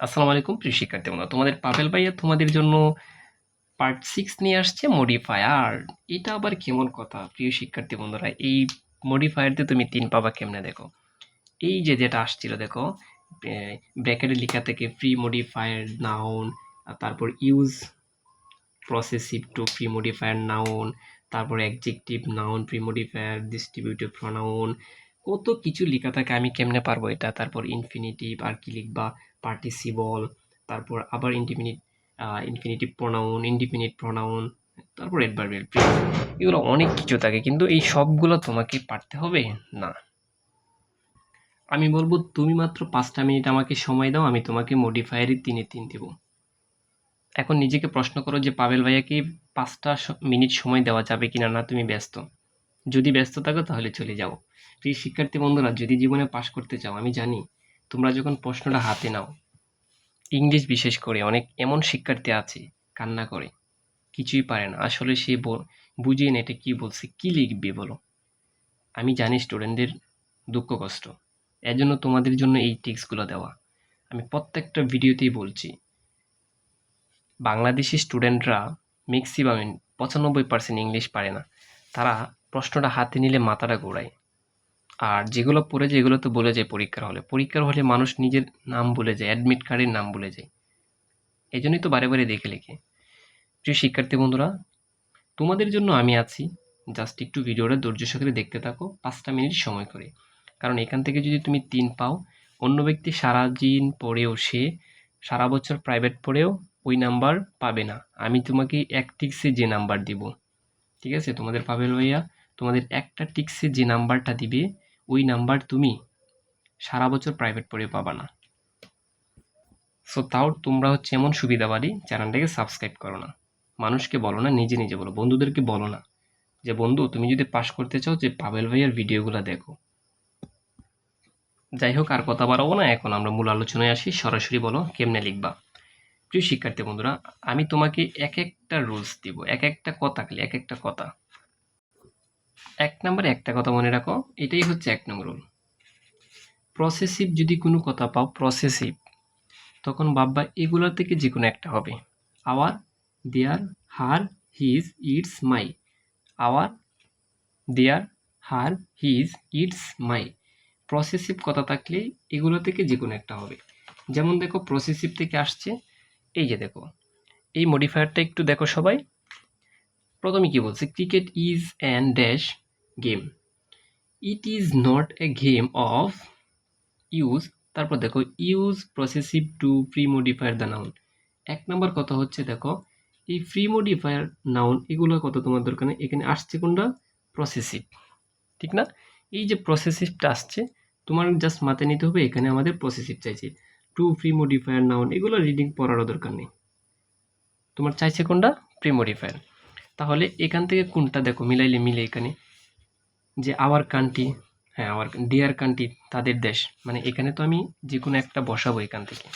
আসসালামু আলাইকুম প্রিয় শিক্ষার্থী বন্ধুরা, তোমাদের পাভেল ভাইয়া তোমাদের জন্য পার্ট 6 নিয়ে আসছে মডিফায়ার। এটা আবার কেমন কথা প্রিয় শিক্ষার্থী বন্ধুরা? এই মডিফায়ারতে তুমি 3 পাবা কেমনে দেখো। এই যে যেটা আসছিল দেখো, ব্র্যাকেটে লেখা থেকে প্রি মডিফায়ার নাউন, তারপর use possessive to premodifier noun, তারপর adjective noun premodifier distributive pronoun, কত কিছু লেখা থাকে। আমি কেমনে পারবো এটা? তারপর ইনফিনিটিভ আর কি লিখবা, পার্টিসিবল, তারপর আবার ইনফিনিটিভ প্রোনাউন, ইনডিফিনিট প্রোনাউন, তারপর অ্যাডভার্বিয়াল ফ্রেজ, এগুলো অনেক কিছু থাকে, কিন্তু এই সবগুলো তোমাকে পারতে হবে না। আমি বলবো তুমি মাত্র 5টা মিনিট আমাকে সময় দাও, আমি তোমাকে মডিফায়ারই 3-3 দেবো। এখন নিজেকে প্রশ্ন করো যে পাভেল ভাইয়াকে 5টা মিনিট সময় দেওয়া যাবে কিনা। না, তুমি ব্যস্ত। যদি ব্যস্ত থাকো তাহলে চলে যাও। প্রিয় শিক্ষার্থী বন্ধুরা, যদি জীবনে পাশ করতে চাও, আমি জানি তোমরা যখন প্রশ্নটা হাতে নাও, ইংলিশ বিশেষ করে অনেক এমন শিক্ষার্থী আছে কান্না করে, কিছুই পারে না। আসলে সে বুঝে না এটা কি বলছে, কি লিখবে বলো। আমি জানি স্টুডেন্টদের দুঃখ কষ্ট, এজন্য তোমাদের জন্য এই টিপসগুলো দেওয়া। আমি প্রত্যেকটা ভিডিওতেই বলছি, বাংলাদেশি স্টুডেন্টরা ম্যাক্সিমাম 95% ইংলিশ পারে না। তারা প্রশ্নটা হাতে নিলে মাথাটা ঘোরায়, আর যেগুলো পড়ে যায় এগুলো তো বলে যায় পরীক্ষার হলে মানুষ নিজের নাম ভুলে যায়, অ্যাডমিট কার্ডের নাম ভুলে যায়। এই জন্যই তো বারে বারে দেখে লিখে। প্রিয় শিক্ষার্থী বন্ধুরা, তোমাদের জন্য আমি আছি। জাস্ট একটু ভিডিওটা ধৈর্য সহকারে দেখতে থাকো 5টা মিনিট সময় করে। কারণ এখান থেকে যদি তুমি 3 পাও, অন্য ব্যক্তি সারা দিন পড়েও, সে সারা বছর প্রাইভেট পড়েও ওই নাম্বার পাবে না। আমি তোমাকে এক টিক্সে যে নাম্বার দিব, ঠিক আছে? তোমাদের পাভেল ভাইয়া তোমাদের একটা টিক্সে যে নাম্বারটা দিবে, ওই নাম্বার তুমি সারা বছর প্রাইভেট পড়ে পাবা না। সো তাও তোমরা হচ্ছে এমন সুবিধাবাদী, চ্যানেলটাকে সাবস্ক্রাইব করো না, মানুষকে বলো না, নিজে নিজে বলো, বন্ধুদেরকে বলো না যে বন্ধু তুমি যদি পাস করতে চাও যে পাভেল ভাইয়ার ভিডিওগুলো দেখো। যাই হোক, আর কথা বাড়াবো না, এখন আমরা মূল আলোচনায় আসি। সরাসরি বলো কেমনে লিখবা। প্রিয় শিক্ষার্থী বন্ধুরা, আমি তোমাকে এক একটা রুলস দিব, এক একটা কথা, খালি এক একটা কথা। 1 নম্বরে একটা কথা মনে রাখো, এটাই হচ্ছে 1 নম্বর রুল। প্রসেসিভ যদি কোনো কথা পাও, প্রসেসিভ, তখন ভাববা এগুলোর থেকে যে কোনো একটা হবে। Our, their, her, his, its, my. Our, their, her, his, its, my. Possessive কথা থাকলে এগুলো থেকে যে কোনো একটা হবে। যেমন দেখো, প্রসেসিভ থেকে আসছে, এই যে দেখো, এই মডিফায়ারটা একটু দেখো সবাই। প্রথমে কি বলছে? Cricket is an dash game. It is not a game of use. তারপর দেখো, use possessive to premodifier the noun. 1 number কথা হচ্ছে দেখো, এই প্রি মডিফায়ার নাউন এগুলো কত তোমার দরকার নেই, এখানে আসছে কোনটা? প্রসেসিভ, ঠিক না? এই যে প্রসেসিভটা আসছে, তোমার জাস্ট মাথায় নিতে হবে এখানে আমাদের প্রসেসিভ চাইছে। টু প্রি মডিফায়ার নাউন এগুলো রিডিং পড়ারও দরকার নেই, তোমার চাইছে কোনটা? Pre modifier. তাহলে এখান থেকে কোনটা দেখো মিলাইলে মিলে এখানে, যে আওয়ার কান্ট্রি, হ্যাঁ আওয়ার, ডিয়ার কান্ট্রি তাদের দেশ, মানে এখানে তো আমি যে কোনো একটা বসাবো এখান থেকে।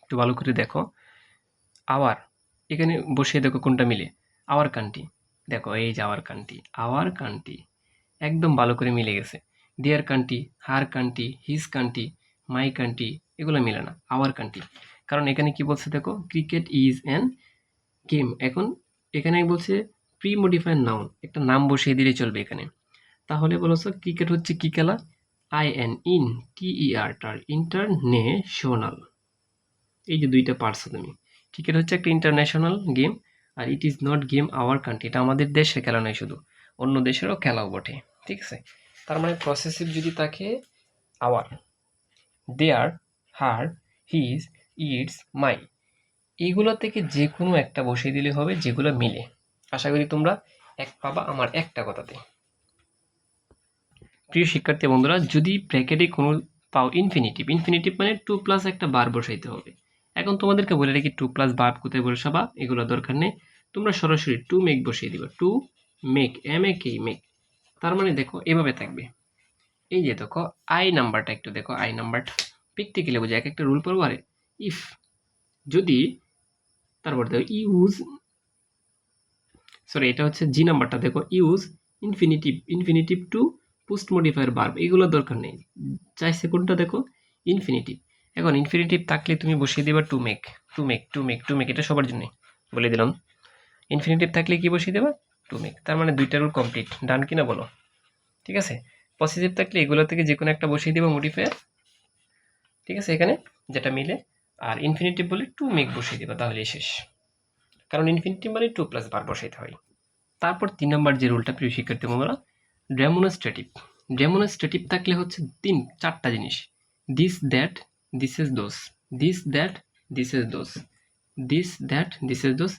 একটু ভালো করে দেখো, আওয়ার এখানে বসিয়ে দেখো কোনটা মিলে। আওয়ার কান্ট্রি, দেখো এই যে আওয়ার কান্ট্রি, আওয়ার কান্ট্রি একদম ভালো করে মিলে গেছে। Dear country, her country, his country, my country, এগুলো মিলে না, আওয়ার কান্ট্রি। কারণ এখানে কি বলছে দেখো, ক্রিকেট ইজ অ্যান গেম। এখন এখানে বলছে প্রি মডিফায়ার নাউন, একটা নাম বসিয়ে দিলে চলবে এখানে। তাহলে বলছো ক্রিকেট হচ্ছে কি খেলা? IN, ইন, TER, টার, ইন্টারন্যাশনাল। এই যে দুইটা পারছো তুমি। ক্রিকেট হচ্ছে একটা ইন্টারন্যাশনাল গেম, আর it is not game our country, এটা আমাদের দেশের খেলা নয় শুধু, অন্য দেশেরও খেলাও বটে, ঠিক আছে? তার মানে প্রসেসিভ যদি থাকে our, their, her, his, its, my, এইগুলো থেকে যে কোনো একটা বসিয়ে দিলে হবে, যেগুলো মিলে। আশা করি তোমরা এক পাবা আমার একটা কথাতে। প্রিয় শিক্ষার্থী বন্ধুরা, যদি ব্র্যাকেটে কোনো পাও ইনফিনিটিভ, ইনফিনিটিভ মানে টু প্লাস একটা বার বসাইতে হবে। এখন তোমাদেরকে বলে রাখি, টু প্লাস বার কোথায় বসাবা এগুলো দরকার নেই, তোমরা সরাসরি টু মেক বসিয়ে দিবা। To make, MAK, make. তার মানে দেখো এভাবে থাকবে, এই যে দেখো আই নাম্বারটা একটু দেখো, আই নাম্বারটা প্র্যাকটিক্যালি বোঝা, এক একটা রুল পড়বো। আরে ইফ, যদি, তারপর দেখো ইউজ, সরি এটা হচ্ছে জি নাম্বারটা দেখো, use infinitive, to post modifier verb, এগুলো দরকার নেই। চাইছে কোনটা দেখো, ইনফিনিটিভ। এখন ইনফিনিটিভ থাকলে তুমি বসিয়ে দেবা to make, to make, to make, to make, এটা সবার জন্যই বলে দিলাম। ইনফিনিটিভ থাকলে কি বসিয়ে দেবা? To make. তার মানে দুইটা রুল কমপ্লিট, ডান কিনা বলো? ঠিক আছে। পজিটিভ থাকলে এগুলো থেকে যে কোনো একটা বসিয়ে দেবা মডিফায়ার, ঠিক আছে, এখানে যেটা মিলে। আর ইনফিনিটিভ বলে টু মেক বসিয়ে দেবা, তাহলেই শেষ। কারণ ইনফিনিটিভ মানে টু প্লাস বার বসাইতে হয়। তারপর 3 নম্বর যে রুলটা প্রিয় শিক্ষার্থী বন্ধুরা, ডেমনস্ট্রেটিভ। ডেমনস্ট্রেটিভ থাকলে হচ্ছে 4টা জিনিস, this that, this is those, this that, this is those, this that, this is those,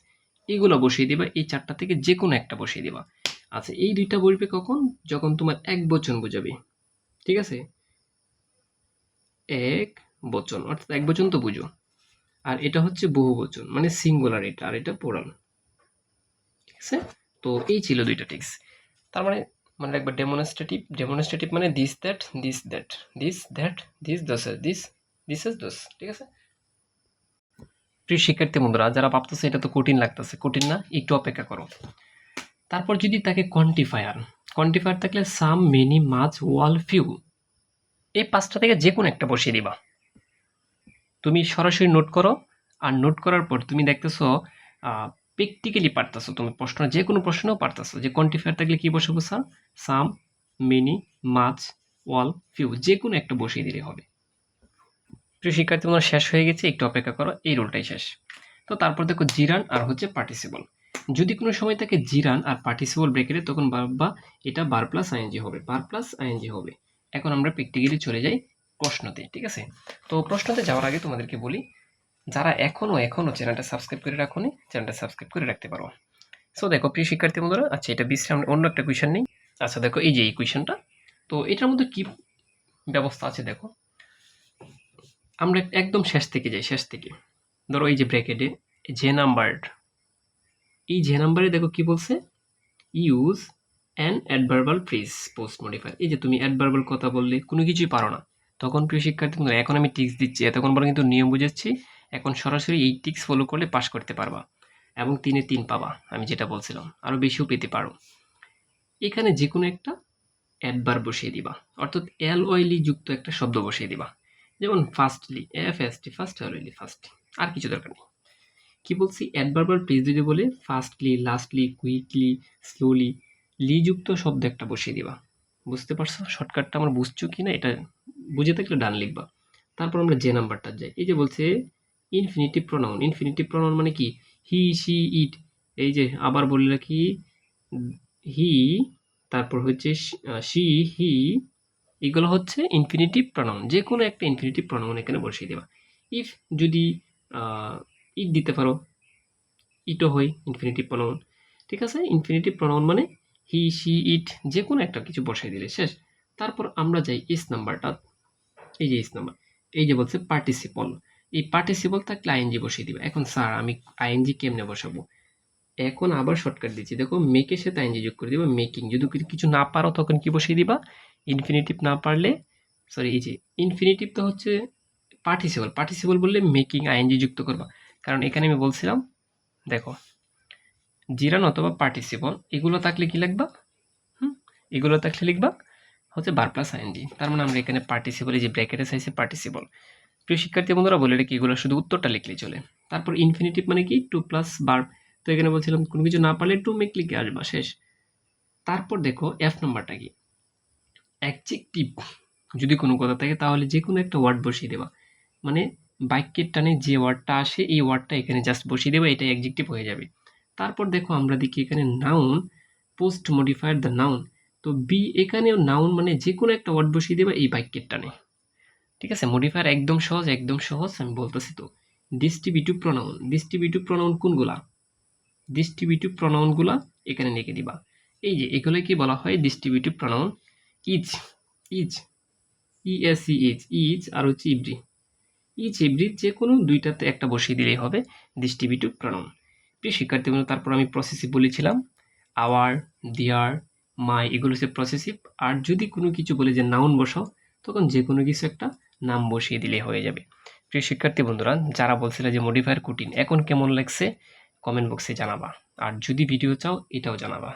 এগুলো বসিয়ে দিবা। এই 4টা থেকে যে কোনো একটা বসিয়ে দিবা। আচ্ছা, এই দুইটা বলবে কখন? যখন তোমার এক বচন বোঝাবে, ঠিক আছে, এক বচন, অর্থাৎ এক বচন তো বুঝো। আর এটা হচ্ছে বহু বচন, মানে সিঙ্গুলার এটা, আর এটা প্লুরাল, ঠিক আছে। তো এই ছিল দুইটা টিক্স। তার মানে মানে একবার ডেমনস্ট্রেটিভ, ডেমনস্ট্রেটিভ মানে this that, this that, this that, this those, this, this is those, ঠিক আছে। প্রিয় শিক্ষার্থী বন্ধুরা, যারা ভাবতেছে এটা তো কঠিন লাগতেছে, কঠিন না, একটু অপেক্ষা করো। তারপর যদি তাকে কোয়ান্টিফায়ার, কোয়ান্টিফায়ার থাকলে সাম, মেনি, মাচ, ওয়াল, ফিউ, এই 5টা থেকে যে কোনো একটা বসিয়ে দিবা। তুমি সরাসরি নোট করো, আর নোট করার পর তুমি দেখতেছো প্র্যাকটিক্যালি পারতেছো, তুমি প্রশ্ন যে কোনো প্রশ্নও পারতেছো যে কোয়ান্টিফায়ার থাকলে কি বসাবো স্যার, সাম, মেনি, মাচ, ওয়াল, ফিউ, যে কোনো একটা বসিয়ে দিলে হবে। প্রিয় শিক্ষার্থী বন্ধুরা, শেষ হয়ে গেছে, একটু অপেক্ষা করো, এই রুলটাই শেষ। তো তারপর দেখো জিরান আর হচ্ছে পার্টিসিপল। যদি কোনো সময় থাকে জিরান আর পার্টিসিপল ব্রেকেটে, তখন বা এটা বার প্লাস আইএনজি হবে, বার প্লাস আইএনজি হবে। এখন আমরা প্র্যাকটিক্যালি চলে যাই প্রশ্নতে, ঠিক আছে। তো প্রশ্নতে যাওয়ার আগে তোমাদেরকে বলি, যারা এখনো চ্যানেলটা সাবস্ক্রাইব করে রাখোনি, চ্যানেলটা সাবস্ক্রাইব করে রাখতে পারো। সো দেখো প্রিয় শিক্ষার্থী বন্ধুরা, আচ্ছা এটা বিশ্রাম, অন্য একটা কোয়েশ্চেন নেই। আচ্ছা দেখো এই যে এই কোয়েশ্চেনটা, তো এটার মধ্যে কি ব্যবস্থা আছে দেখো। আমরা একদম শেষ থেকে যাই, শেষ থেকে ধরো এই যে ব্র্যাকেটে যে নাম্বার, এই যে নাম্বারে দেখো কি বলছে, use an adverbial phrase post modifier. এই যে তুমি অ্যাডভার্বাল কথা বললে কোনো কিছুই পারো না, তখন প্রিয় শিক্ষার্থী বন্ধুরা, এখন আমি টিক্স দিচ্ছি, এতক্ষণ পরে কিন্তু নিয়ম বুঝাচ্ছি, এখন সরাসরি এই টিক্স ফলো করলে পাস করতে পারবা, এবং 3-এ 3 পাবা, আমি যেটা বলছিলাম, আরও বেশিও পেতে পারো। এখানে যে কোনো একটা অ্যাডভার্ব বসিয়ে দিবা, অর্থাৎ এল ওয়াইলি যুক্ত একটা শব্দ বসিয়ে দিবা, যেমন firstly, F S T, first ওয়াইলি, ফার্স্ট, আর কিছু দরকার নেই। কি বলছি, অ্যাডভার্বাল ফ্রেজ যদি বলে ফার্স্টলি, লাস্টলি, কুইকলি, স্লোলি, লি যুক্ত শব্দ একটা বসিয়ে দিবা। বুঝতে পারছো শর্টকাটটা আমার? বুঝছো কি না এটা বুঝে থাকলে ডান লিখবা। তারপর আমরা যে নাম্বারটা যাই, এই যে বলছে ইনফিনিটিভ প্রোনাউন। ইনফিনিটিভ প্রোনাউন মানে কি, হি, শি, ইট, এই যে আবার বলে রাখি, হি, তারপর হচ্ছে শি, হি, এগুলো হচ্ছে ইনফিনিটিভ প্রোনাউন, যে কোনো একটা ইনফিনিটিভ প্রোনাউন এখানে বসিয়ে দেবা। ইফ যদি ইট দিতে পারো, ইটও হয় ইনফিনিটিভ প্রোনাউন, ঠিক আছে। ইনফিনিটিভ প্রোনাউন মানে হি, শি, ইট, যে কোনো একটা কিছু বসাই দিলে শেষ। তারপর আমরা যাই এস নাম্বারটা, এই যে এস নাম্বার, এই যে বলছে পার্টিসিপল। এই পার্টিসিপল থাকলে আইএনজি বসিয়ে দিবা। এখন স্যার আমি আইএনজি কেমনে বসাবো? এখন আবার শর্টকাট দিচ্ছি, দেখো মেকের সাথে আইএনজি যোগ করে দিবা, মেকিং। যদি কিছু না পারো তখন কি বসিয়ে দিবা, ইনফিনিটিভ। না পারলে, সরি, এই যে ইনফিনিটিভ তো হচ্ছে পার্টিসিপল, পার্টিসিপল বললে মেকিং আইএনজি যুক্ত করবা। কারণ এখানে আমি বলছিলাম, দেখো জিরান অথবা পার্টিসিপল এগুলো থাকলে কি লিখবা, এগুলো থাকলে লিখবা হচ্ছে বার প্লাস আইএনজি। তার মানে আমরা এখানে পার্টিসিপল, এই যে ব্র্যাকেটে চাইছে পার্টিসিপল। প্রিয় শিক্ষার্থী বন্ধুরা, বলে রেখে এগুলো শুধু উত্তরটা লিখলেই চলে। তারপর ইনফিনিটিভ মানে কি, টু প্লাস ভার্ব, তো এখানে বলছিলাম কোনো কিছু না পারলে টু মেক লিখে আসবা, শেষ। তারপর দেখো এফ নাম্বারটা কি, অ্যাডজেক্টিভ। যদি কোনো কথা থাকে তাহলে যে কোনো একটা ওয়ার্ড বসিয়ে দেবা, মানে বাক্যের টানে যে ওয়ার্ডটা আসে এই ওয়ার্ডটা এখানে জাস্ট বসিয়ে দেবা, এটা অ্যাডজেক্টিভ হয়ে যাবে। তারপর দেখো আমরা দেখি এখানে noun, post modifier the noun. তো বি, এখানেও নাউন মানে যে কোনো একটা ওয়ার্ড বসিয়ে দেবা এই বাক্যের টানে, ঠিক আছে। মডিফায়ার একদম সহজ, একদম সহজ, আমি বলতেছি তো। ডিস্ট্রিবিউটিভ প্রোনাউন, ডিস্ট্রিবিউটিভ প্রোনাউন কোনগুলা, ডিস্ট্রিবিউটিভ প্রোনাউনগুলা এখানে লিখে দিবা। এই যে এগুলো কি বলা হয়, distributive pronoun. Each, each, E, A, C, each each every, each, every, যে কোনো দুইটাতে একটা বসিয়ে দিলেই হবে ডিস্ট্রিবিউটিভ প্রোনাউন। প্রিয় শিক্ষার্থী বন্ধু, তারপর আমি প্রসেসিভ বলেছিলাম, আওয়ার, দিয়ার, মাই, এগুলো হচ্ছে প্রসেসিভ। আর যদি কোনো কিছু বলে যে নাউন বসাও, তখন যে কোনো কিছু একটা নাম বসিয়ে দিলে হয়ে যাবে। প্রিয় শিক্ষার্থী বন্ধুরা, যারা বলছিল যে মডিফায়ার কঠিন, এখন কেমন লাগছে কমেন্ট বক্সে জানাবা, আর যদি ভিডিও চাও এটাও জানাবা।